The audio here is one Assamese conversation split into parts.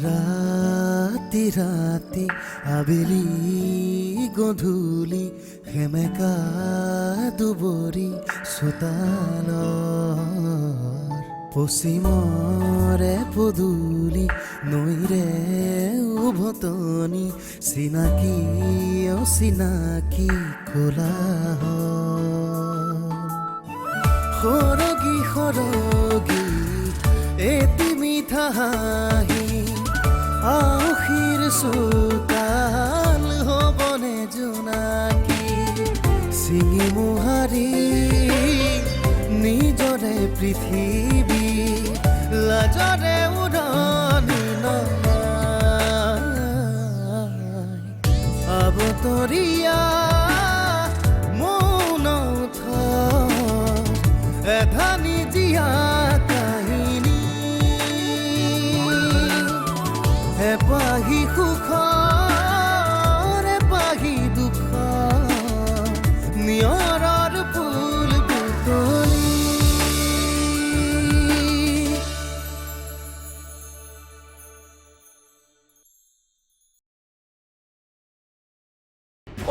ৰাতি ৰাতি আবেলি গধূলি সেমেকা দুবৰি চোতালৰ পশ্চিমৰে পদূলি নৈৰে উভতনি চিনাকি অচিনাকি কোলাহল সৰগী সৰগী এটি মিঠা হাঁহি আউসীৰ চোতাল হ'বনে জোনাকী চিঙি মোহাৰি নিজৰে পৃথিৱী লাজৰে উৰণি নমাই আবতৰীয়া মৌন এধানি জীয়া কাহিনী এপাহি সুখৰ এপাহি দুখৰ নিয়ৰৰ ফুল বুটলি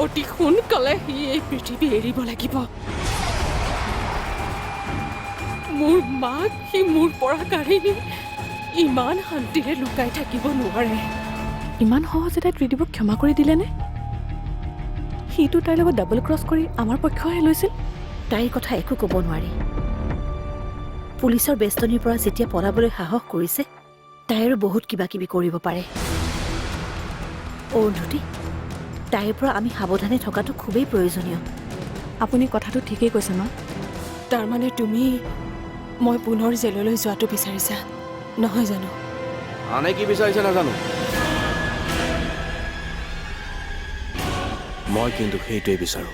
অতি সোনকালে সি এই পৃথিৱী এৰিব লাগিব। মোৰ মাক সি মোৰ পৰা কাঢ়ি নি ইমান শান্তিৰে লুকাই থাকিব নোৱাৰে। ইমান সহজে তাই ত্ৰিদীপক ক্ষমা কৰি দিলেনে? সিটো তাইৰ লগত ডাবল ক্ৰছ কৰি আমাৰ পক্ষহে লৈছিল। তাইৰ কথা একো ক'ব নোৱাৰি। পুলিচৰ বেষ্টনীৰ পৰা যেতিয়া পলাবলৈ সাহস কৰিছে, তাই আৰু বহুত কিবা কিবি কৰিব পাৰে। অৰুন্ধতী, তাইৰ পৰা আমি সাৱধানে থকাটো খুবেই প্ৰয়োজনীয়। আপুনি কথাটো ঠিকেই কৈছে মা। তাৰমানে তুমি মই পুনৰ জেললৈ যোৱাটো বিচাৰিছা নহয় জানো? আনে কি বিচাৰিছে নাজানো, মই কিন্তু সেইটোৱে বিচাৰো।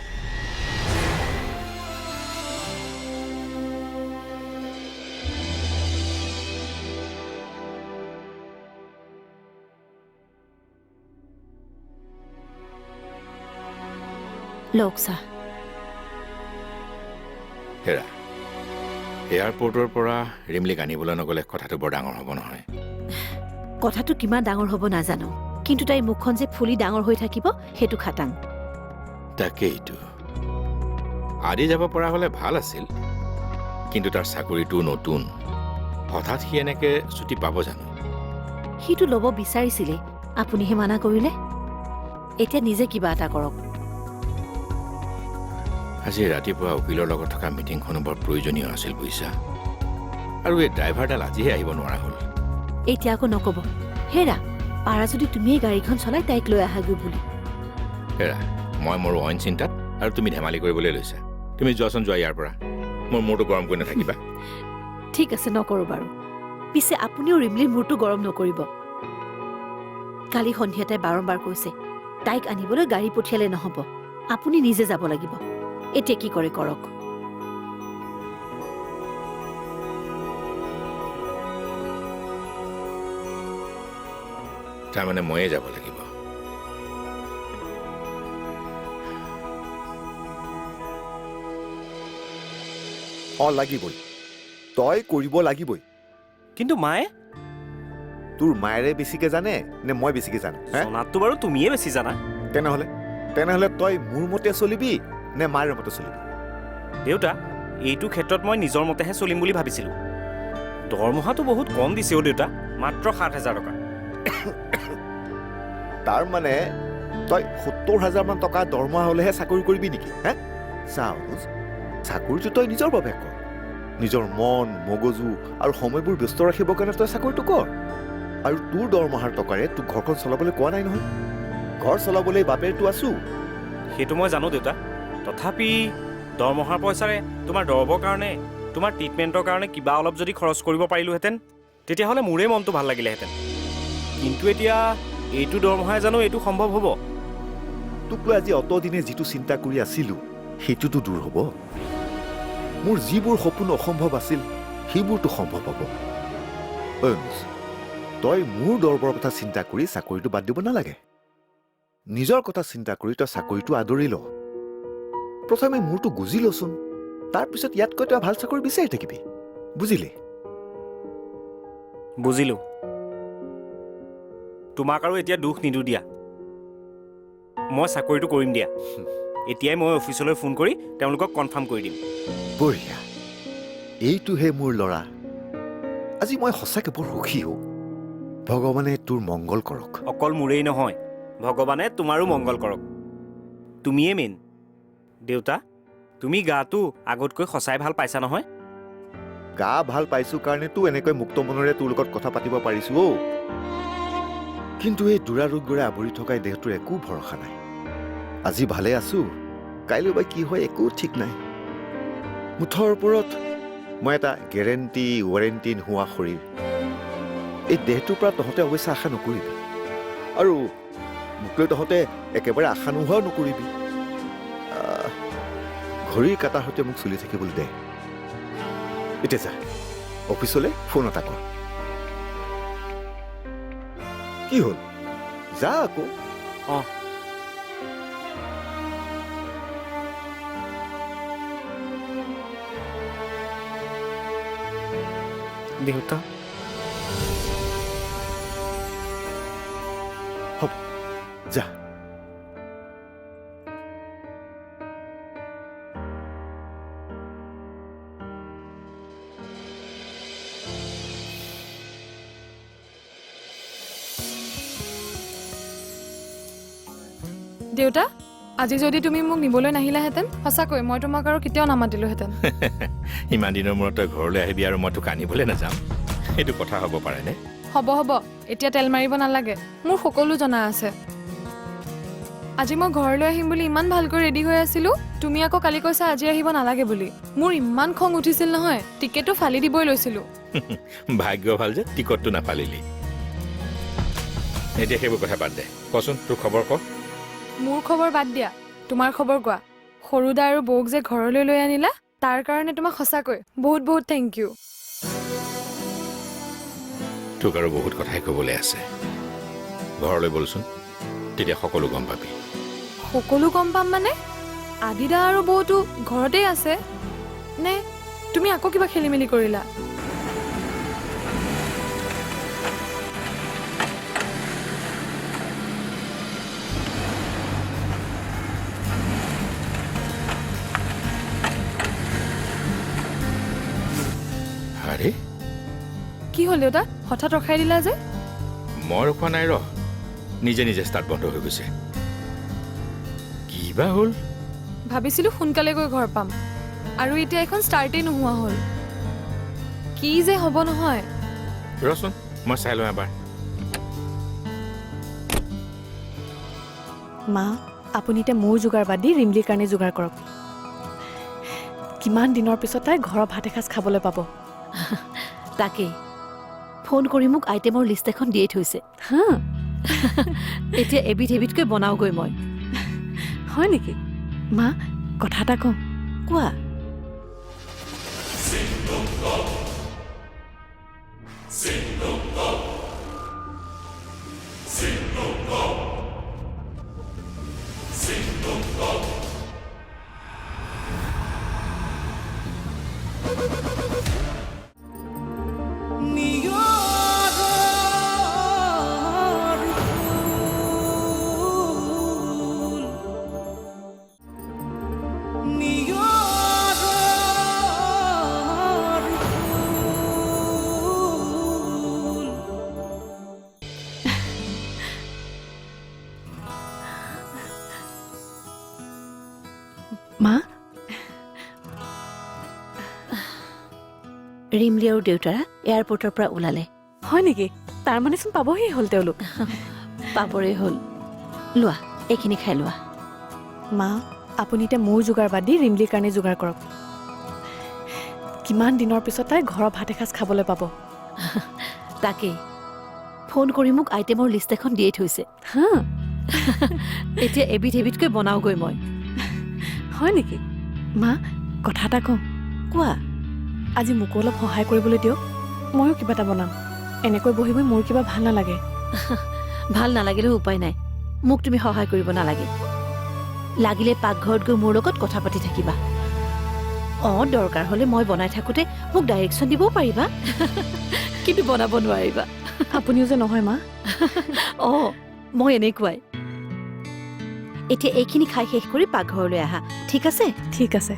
লওকচা। হেৰা, এয়াৰপৰ্টৰ পৰা ৰিমলিক আনিবলৈ নগ'লে কথাটো বৰ ডাঙৰ হ'ব নহয়। কথাটো কিমান ডাঙৰ হ'ব নাজানো, কিন্তু তাইৰ মুখখন যে ফুলি ডাঙৰ হৈ থাকিব সেইটো খাটাং। তাকেইটো, আদি যাব পৰা হ'লে ভাল আছিল, কিন্তু তাৰ চাকৰিটো নতুন, হঠাৎ সি এনেকে ছুটি পাব জানো? সিটো ল'ব বিচাৰিছিলে, আপুনিহে মানা কৰিলে। এতিয়া নিজে কিবা এটা কৰক। আজি ৰাতিপুৱা উকিলৰ লগত থকা মিটিংখনো বৰ প্ৰয়োজনীয় আছিল বুজিছা, আৰু এই ড্ৰাইভাৰডাল আজিহে আহিব নোৱাৰা হ'ল। এতিয়া আকৌ নক'ব, হেৰা পাৰা যদি তুমিয়ে গাড়ীখন চলাই তাইক লৈ আহাগৈ বুলি। হেৰা, মই মোৰ অইন চিন্তাত আৰু তুমি ধেমালি কৰিবলৈ লৈছা। তুমি যোৱাচোন, যোৱা ইয়াৰ পৰা, মোৰ মূৰটো গৰম কৰি নাথাকিবা। ঠিক আছে, নকৰোঁ বাৰু। পিছে আপুনিও ৰিমলিৰ মূৰটো গৰম নকৰিব। কালি সন্ধিয়া তাই বাৰম্বাৰ কৈছে তাইক আনিবলৈ গাড়ী পঠিয়ালে নহ'ব, আপুনি নিজে যাব লাগিব। এতিয়া কি কৰে কৰক। তাৰমানে ময়ে যাব লাগিব। লাগিবই, তই কৰিব লাগিবই। কিন্তু মায়ে, তোৰ মায়েৰে বেছিকে জানে নে মই বেছিকে জানো? জনাততো বাৰু তুমিয়ে বেছি জানা। তেনেহ'লে তই মোৰ মতে চলিবি নে মায়েৰ মতে চলিবি? দেউতা, এইটো ক্ষেত্ৰত মই নিজৰ মতেহে চলিম বুলি ভাবিছিলোঁ। দৰমহাটো বহুত কম দিছে অ' দেউতা, মাত্ৰ ৭,০০০ টকা। তাৰ মানে তই ৭০,০০০ মান টকা দৰমহা হ'লেহে চাকৰি কৰিবি নেকি? হে চাউজ, চাকৰিটো তই নিজৰ বাবে কৰ। নিজৰ মন মগজু আৰু সময়বোৰ ব্যস্ত ৰাখিবৰ কাৰণে তই চাকৰিটো কৰ। আৰু তোৰ দৰমহাৰ টকাৰে তোক ঘৰখন চলাবলৈ কোৱা নাই নহয়। ঘৰ চলাবলৈ বাপেৰটো আছো। সেইটো মই জানো দেউতা, তথাপি দৰমহাৰ পইচাৰে তোমাৰ দৰৱৰ কাৰণে, তোমাৰ ট্ৰিটমেণ্টৰ কাৰণে কিবা অলপ যদি খৰচ কৰিব পাৰিলোহেঁতেন, তেতিয়াহ'লে মোৰেই মনটো ভাল লাগিলেহেঁতেন। কিন্তু এতিয়া এইটো দৰমহাই জানো এইটো সম্ভৱ হ'ব? তোক লৈ আজি অতদিনে যিটো চিন্তা কৰি আছিলোঁ সেইটোতো দূৰ হ'ব। মোৰ যিবোৰ সপোন অসম্ভৱ আছিল সেইবোৰতো সম্ভৱ হ'ব। তই মোৰ দৰবৰ কথা চিন্তা কৰি চাকৰিটো বাদ দিব নালাগে। নিজৰ কথা চিন্তা কৰি তই চাকৰিটো আদৰি ল। প্ৰথমে মোৰটো গুজি লচোন, তাৰপিছত ইয়াতকৈ তই ভাল চাকৰি বিচাৰি থাকিবি। বুজিলি? বুজিলোঁ। তোমাক আৰু এতিয়া দুখ নিদো দিয়া। মই চাকৰিটো কৰিম দিয়া। এতিয়াই মই অফিচলৈ ফোন কৰি তেওঁলোকক কনফাৰ্ম কৰি দিম। বঢ়িয়া, এইটোহে মোৰ ল'ৰা। আজি মই সঁচাকৈ বৰ সুখী হওঁ। ভগৱানে তোৰ মংগল কৰক। অকল মোৰেই নহয়, ভগৱানে তোমাৰো মংগল কৰক। তুমিয়ে মেইন। দেউতা, তুমি গাটো আগতকৈ সঁচাই ভাল পাইছা নহয়? গা ভাল পাইছোঁ কাৰণেতো এনেকৈ মুক্ত মনেৰে তোৰ লগত কথা পাতিব পাৰিছোঁ অ'। কিন্তু এই দুৰাৰোগ্যৰে আৱৰি থকা এই দেহটোৰ একো ভৰসা নাই। আজি ভালে আছোঁ, কাইলৈ বা কি হয় একো ঠিক নাই। মুঠৰ ওপৰত মই এটা ৱাৰেণ্টি নোহোৱা শৰীৰ। এই দেহটোৰ পৰা তহঁতে অৱশ্যে আশা নকৰিবি, আৰু মোকলৈ তহঁতে একেবাৰে আশা নোহোৱাও নকৰিবি। ঘড়ীৰ কাটাৰ সৈতে মোক চলি থাকিবলৈ দে। এতিয়া যা, অফিচলৈ ফোন এটা কৰ। কি হ'ল, যা আকৌ। অঁ। দেউতা, হ'ব, যা। দেউতা, আজি যদি তুমি মোক নিবলৈ নাহিলাহেঁতেন, সঁচাকৈ মই তোমাক আৰু কেতিয়াও নামাতিলোহেঁতেন। ইমান দিনৰ মূৰত তই ঘৰলৈ আহিবি আৰু মই তোক আনিবলৈ নাযাম, সেইটো কথা হ'ব পাৰেনে? হ'ব হ'ব, এতিয়া তেল মাৰিব নালাগে, মোৰ সকলো জনা আছে। আজি মই ঘৰলৈ আহিম বুলি ইমান ভালকৈ ৰেডি হৈ আছিলোঁ, তুমি আকৌ কালি কৈছা আজি আহিব নালাগে বুলি। মোৰ ইমান খং উঠিছিল নহয়, টিকেটো ফালি দিবই লৈছিলোঁ। ভাগ্য ভাল যে টিকটটো নাপালিলি। এতিয়া সেইবোৰ কথা বাদ দে, কচোন তোৰ খবৰ ক। মোৰ খবৰ বাদ দিয়া, তোমাৰ খবৰ কোৱা। সৰুদা আৰু বৌক যে ঘৰলৈ লৈ আনিলা, তাৰ কাৰণে তোমাক সঁচাকৈ বহুত বহুত থেংক ইউ। তোক আৰু বহুত কথাই ক'বলৈ আছে, ঘৰলৈ বলচোন, তেতিয়া সকলো গম পাবি। সকলো গম পাম মানে? আদিদা আৰু বৌটো ঘৰতেই আছে নে তুমি আকৌ কিবা খেলি মেলি কৰিলা? আৰে, কি হ'ল দেউতা, হঠাৎ ৰখাই দিলা যে? মই ৰখোৱা নাই, নিজে নিজে ষ্টাৰ্ট বন্ধ হৈ গৈছে। কিবা হ'ল? ভাবিছিলোঁ সোনকালে গৈ ঘৰ পাম, আৰু এতিয়া এখন ষ্টাৰ্টেই নোহোৱা হ'ল। কি যে হ'ব নহয়। ৰচোন, মই চাই লওঁ এবাৰ। মা, আপুনি এতিয়া মোৰ যোগাৰ বাদ দি ৰিমলিৰ কাৰণে যোগাৰ কৰক। কিমান দিনৰ পিছত তাই ঘৰৰ ভাত এসাঁজ খাবলৈ পাব। তাকেই, ফোন কৰি মোক আইটেমৰ লিষ্ট এখন দিয়ে থৈছে। হা, এতিয়া এবিধ এবিধকৈ বনাওগৈ মই। হয় নেকি? মা, কথা এটা কওঁ। কোৱা। মা, ৰিমলি আৰু দেউতাৰা এয়াৰপৰ্টৰ পৰা ওলালে। হয় নেকি? তাৰমানেচোন পাবহি হ'ল তেওঁলোক। পাবৰে হ'ল। লোৱা, এইখিনি খাই লোৱা। মা, আপুনি এতিয়া মোৰ যোগাৰ বাদ দি ৰিমলিৰ কাৰণে যোগাৰ কৰক। কিমান দিনৰ পিছত তাই ঘৰৰ ভাত এসাঁজ খাবলৈ পাব। তাকেই, ফোন কৰি মোক আইটেমৰ লিষ্ট এখন দিয়ে থৈছে। হা, এতিয়া এবিধ এবিধকৈ বনাওগৈ মই। হয় নেকি? মা, কথা এটা কওঁ। কোৱা। আজি মোকো অলপ সহায় কৰিবলৈ দিয়ক, ময়ো কিবা এটা বনাম। এনেকৈ বহি বহি মোৰ কিবা ভাল নালাগে। ভাল নালাগিলেও উপায় নাই, মোক তুমি সহায় কৰিব নালাগে। লাগিলে পাকঘৰত গৈ মোৰ লগত কথা পাতি থাকিবা। দৰকাৰ হ'লে মই বনাই থাকোঁতে মোক ডাইৰেকশ্যন দিবও পাৰিবা, কিন্তু বনাব নোৱাৰিবা। আপুনিও যে নহয় মা। অঁ মই এনেকুৱাই। এতিয়া এইখিনি খাই শেষ কৰি পাকঘৰলৈ আহা, ঠিক আছে? ঠিক আছে।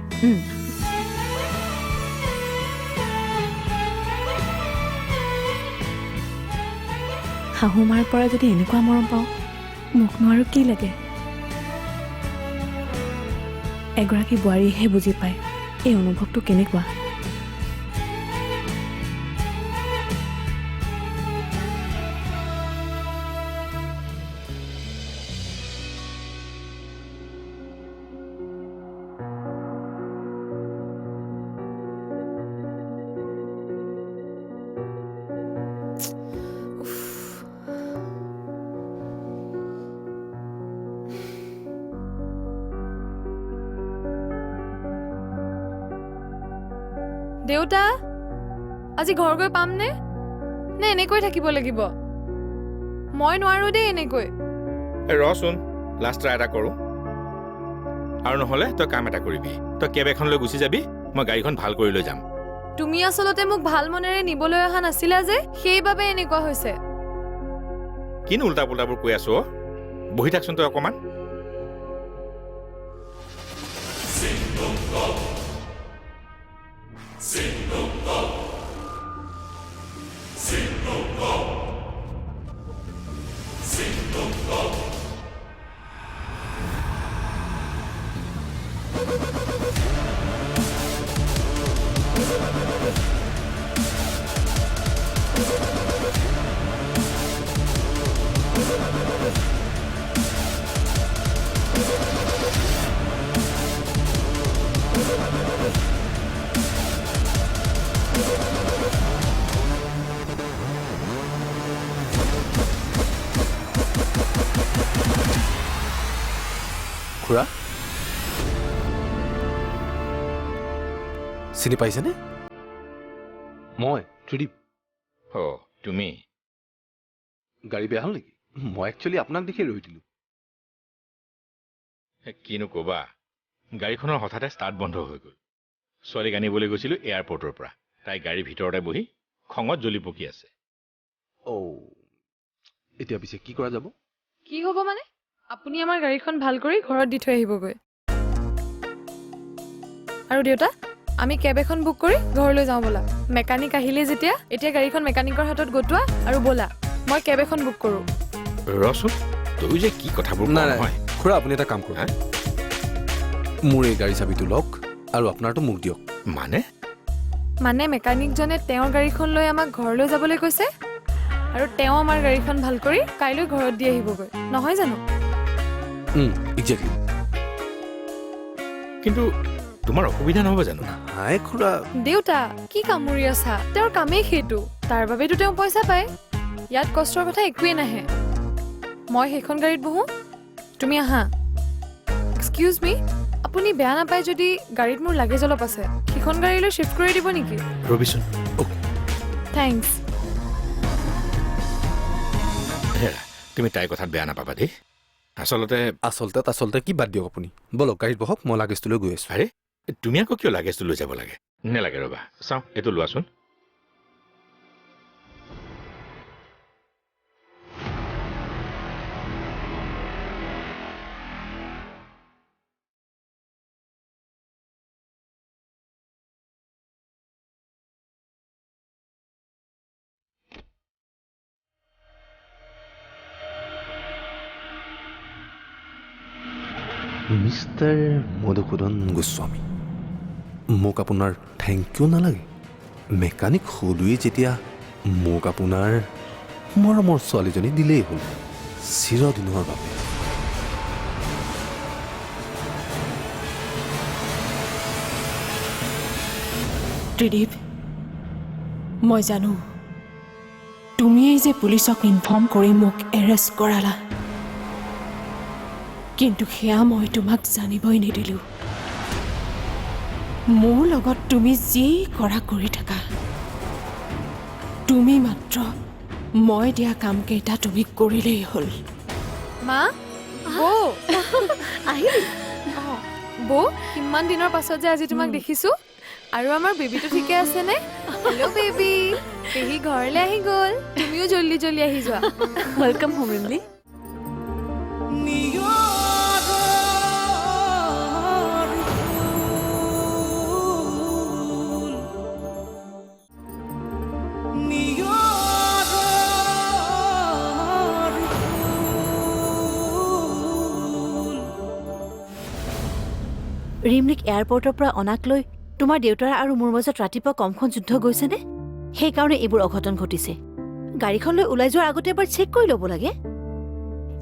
শাহু মাৰ পৰা যদি এনেকুৱা মৰম পাওঁ, মোকনো আৰু কি লাগে? এগৰাকী বোৱাৰীহে বুজি পায় এই অনুভৱটো কেনেকুৱা। দেউতা, আজি ঘৰ গৈ পামনে? নে এনেকৈ থাকিব লাগিব? মই নোৱাৰো দেই এনেকৈ। ৰচোন, লাষ্ট ট্ৰাই এটা কৰোঁ। আৰু নহ'লে তই কাম এটা কৰিবি, তই কেব এখন লৈ গুচি যাবি, মই গাড়ীখন ভাল কৰি লৈ যাম। তুমি আচলতে মোক ভাল মনেৰে নিবলৈ অহা নাছিলা যে, সেইবাবে এনেকুৱা হৈছে। কিনো উল্টা পুল্টাবোৰ কৈ আছো অ'? বহি থাকচোন তই অকণমান। খুৰা চিনি পাইছেনে? মই ত্ৰিদীপ। অ' তুমি? গাড়ী বেয়া হ'ল নেকি? মই একচুৱেলি আপোনাক দেখি ৰৈ দিলোঁ। কিনো ক'বা, গাড়ীখনৰ হঠাতে ষ্টাৰ্ট বন্ধ হৈ গ'ল। ছোৱালীক আনিবলৈ গৈছিলোঁ এয়াৰপৰ্টৰ পৰা। তাই গাড়ীৰ ভিতৰতে বহি খঙত জ্বলি পকি আছে। অ' এতিয়া পিছে কি কৰা যাব? কি হ'ব মানে? আপুনি আমাৰ গাড়ীখন ভাল কৰি ঘৰত দি থৈ আহিবগৈ। আৰু দেউতা, আমি কেব এখন বুক কৰি ঘৰলৈ যাওঁ ব'লা। মেকানিক আহিলে যেতিয়া, এতিয়া গাড়ীখন মেকানিকৰ হাতত গটোৱা আৰু ব'লা, মই কেব এখন বুক কৰোঁ। ৰচোন, তই যে কি কথাবোৰ কোৱা নহয়। খুৰা আপুনি এটা কাম কৰক, মোৰ এই গাড়ী চাবিটো লওক আৰু আপোনাৰটো মোক দিয়ক। মানে মেকানিকজনে তেওঁৰ গাড়ীখন লৈ আমাক ঘৰলৈ যাবলৈ কৈছে আৰু তেওঁ আমাৰ গাড়ীখন ভাল কৰি কাইলৈ ঘৰত দি আহিবগৈ, নহয় জানো? একজেক্টলি। কিন্তু তোমাৰ অসুবিধা নহ'ব জানো? হাই খুৰা। দেউতা, কি কামুৰি আছা? তেওঁৰ কামেই সেইটো, তাৰ বাবেতো তেওঁ পইচা পায়। ইয়াত কষ্টৰ কথা একোৱেই নাহে। মই সেইখন গাড়ীত বহোঁ, তুমি আহা। এক্সকিউজ মি, আপুনি বেয়া নাপায় যদি গাড়ীত মোৰ লাগেজ অলপ আছে, সেইখন গাড়ীলৈ শ্বিফ্ট কৰি দিব নেকি? ৰবিচোন। থেংকছ। হেৰা, তুমি তাইৰ কথাত বেয়া নাপাবা দেই। আচলতে কি বাদ দিয়ক আপুনি। বলক গাড়ীত বহক, মই লাগেজটো লৈ গৈ আছোঁ। আৰে, তুমি আকৌ কিয় লাগেজটো লৈ যাব লাগে? নেলাগে ৰ'বা, চাওঁ এইটো লোৱাচোন। মিষ্টাৰ মধুসূদন গোস্বামী, মোক আপোনাৰ থেংক ইউ নালাগে। মেকানিক হ'লোৱেই যেতিয়া মোক আপোনাৰ মৰমৰ ছোৱালীজনী দিলেই হ'ল, চিৰদিনৰ বাবে। ত্ৰিদীপ, মই জানো তুমিয়েই যে পুলিচক ইনফৰ্ম কৰি মোক এৰেষ্ট কৰালা, কিন্তু সেয়া মই তোমাক জানিবই নিদিলোঁ। মোৰ লগত তুমি যি কৰা কৰি থাকা, তুমি মাত্ৰ মই দিয়া কামকেইটা তুমি কৰিলেই হ'ল। মা, বৌ আহিলি? বৌ, কিমান দিনৰ পাছত যে আজি তোমাক দেখিছোঁ। আৰু আমাৰ বেবীটো ঠিকে আছেনে? হেল্ল' বেবী, পেহী ঘৰলৈ আহি গ'ল। তুমিও জল্দি জল্দি আহি যোৱা। Welcome home Rimli. ৰিমলিক এয়াৰপৰ্টৰ পৰা অনাক লৈ তোমাৰ দেউতাৰ আৰু মোৰ মাজত ৰাতিপুৱা কমখন যুদ্ধ গৈছেনে? সেইকাৰণে এইবোৰ অঘটন ঘটিছে। গাড়ীখন লৈ ওলাই যোৱাৰ আগতে এবাৰ চেক কৰি ল'ব লাগে।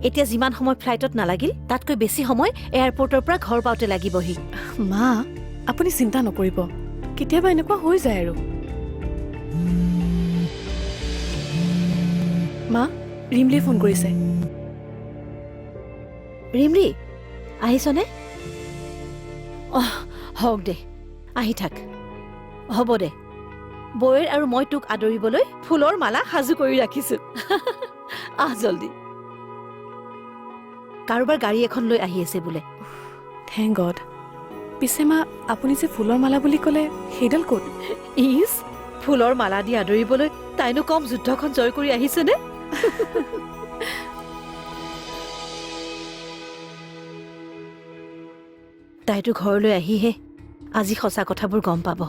এতিয়া যিমান সময় ফ্লাইটত নালাগিল তাতকৈ বেছি সময় এয়াৰপৰ্টৰ পৰা ঘৰ পাওঁতে লাগিবহি। মা আপুনি চিন্তা নকৰিব, কেতিয়াবা এনেকুৱা হৈ যায় আৰু। মা ৰিমলিয়ে ফোন কৰিছে। ৰিমলি আহিছনে? হওক দে, আহি থাক। হ'ব দে, বৌৰ আৰু মই তোক আদৰিবলৈ ফুলৰ মালা সাজু কৰি ৰাখিছো। আহ জল্দি। কাৰোবাৰ গাড়ী এখন লৈ আহি আছে বোলে। Thank god. পিছে মা আপুনি যে ফুলৰ মালা বুলি ক'লে সেইডাল ক'ত? ইছ, ফুলৰ মালা দি আদৰিবলৈ তাইনো কম যুদ্ধখন জয় কৰি আহিছেনে? তাইতো ঘৰলৈ আহিহে আজি সঁচা কথাবোৰ গম পাব।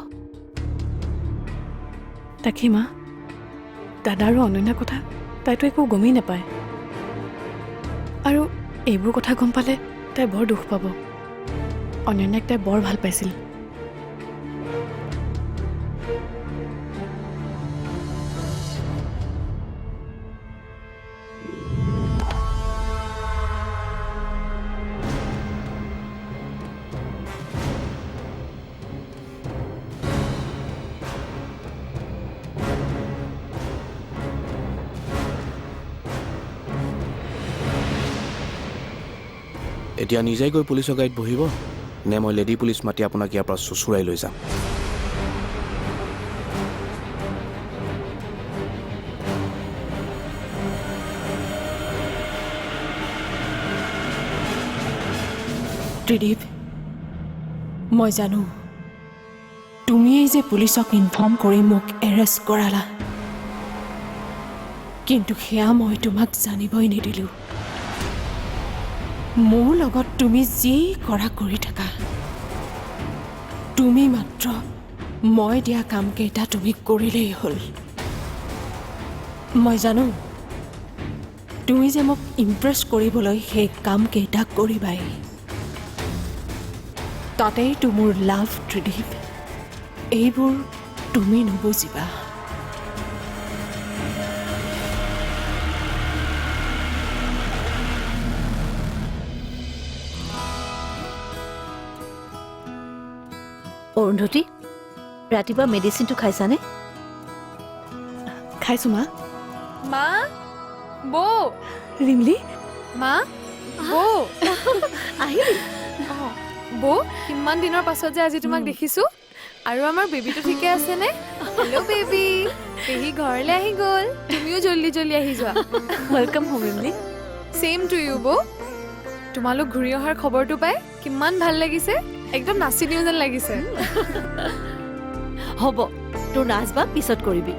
তাকে মা, দাদা আৰু অনন্যাৰ কথা তাইতো একো গমেই নাপায়। আৰু এইবোৰ কথা গম পালে তাই বৰ দুখ পাব। অনন্যাক তাই বৰ ভাল পাইছিল। এতিয়া নিজেই গৈ পুলিচৰ গাড়ীত বহিব নে মই লেডি পুলিচ মাতি আপোনাক ইয়াৰ পৰা চুচুৰাই লৈ যাম? ত্ৰিদীপ, মই জানো তুমিয়েই যে পুলিচক ইনফৰ্ম কৰি মোক এৰেষ্ট কৰালা, কিন্তু সেয়া মই তোমাক জানিবই নিদিলোঁ। মোৰ লগত তুমি যি কৰা কৰি থাকা, তুমি মাত্ৰ মই দিয়া কামকেইটা তুমি কৰিলেই হ'ল। মই জানো তুমি যে মোক ইমপ্ৰেছ কৰিবলৈ সেই কামকেইটা কৰিবাই। তাতেইতো মোৰ লাভ ত্ৰিদীপ, এইবোৰ তুমি নুবুজিবা। অৰুন্ধতী, ৰাতিপুৱা মেডিচিনটো খাইছানে? খাইছো মা। মা, বৌ, ৰিমলি, মা, বৌ। আহিলি? বৌ, কিমান দিনৰ পাছত যে আজি তোমাক দেখিছো। আৰু আমাৰ বেবীটো ঠিকে আছেনে? হেল্ল' বেবী, পেহী ঘৰলৈ আহি গ'ল। তুমিও জল্দি জল্দি আহি যোৱা। Welcome home Rimli. Same to you বৌ। তোমালোক ঘূৰি অহাৰ খবৰটো পাই কিমান ভাল লাগিছে, একদম নাচি দিওঁ যেন লাগিছে। হ'ব, তোৰ নাচ বাগ পিছত কৰিবি।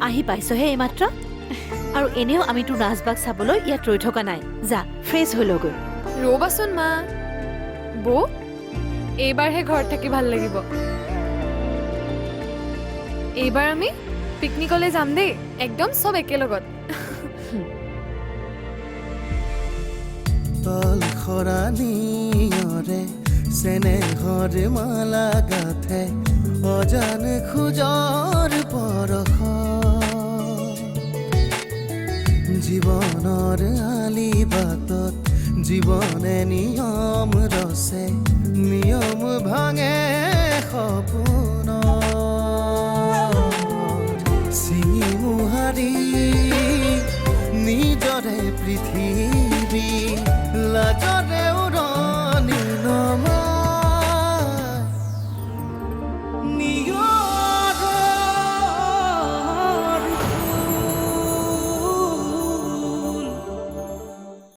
আহি পাইছহে এইমাত্ৰ, আৰু এনেও আমি তোৰ নাচ বাগ চাবলৈ ইয়াত ৰৈ থকা নাই। যা, ফ্ৰেছ হৈ লগৈ। ৰ'বাচোন মা। বৌ, এইবাৰহে ঘৰত থাকি ভাল লাগিব। এইবাৰ আমি পিকনিকলৈ যাম দেই, একদম চব একেলগত। তল খৰানিয়ৰে চেনেহৰ মালা গাথে অজান খোজৰ পৰশ, জীৱনৰ আলি বাটত জীৱনে নিয়ম ৰচে, নিয়ম ভাঙে সপোন চিঙি মোহাৰি নিজৰে পৃথিৱী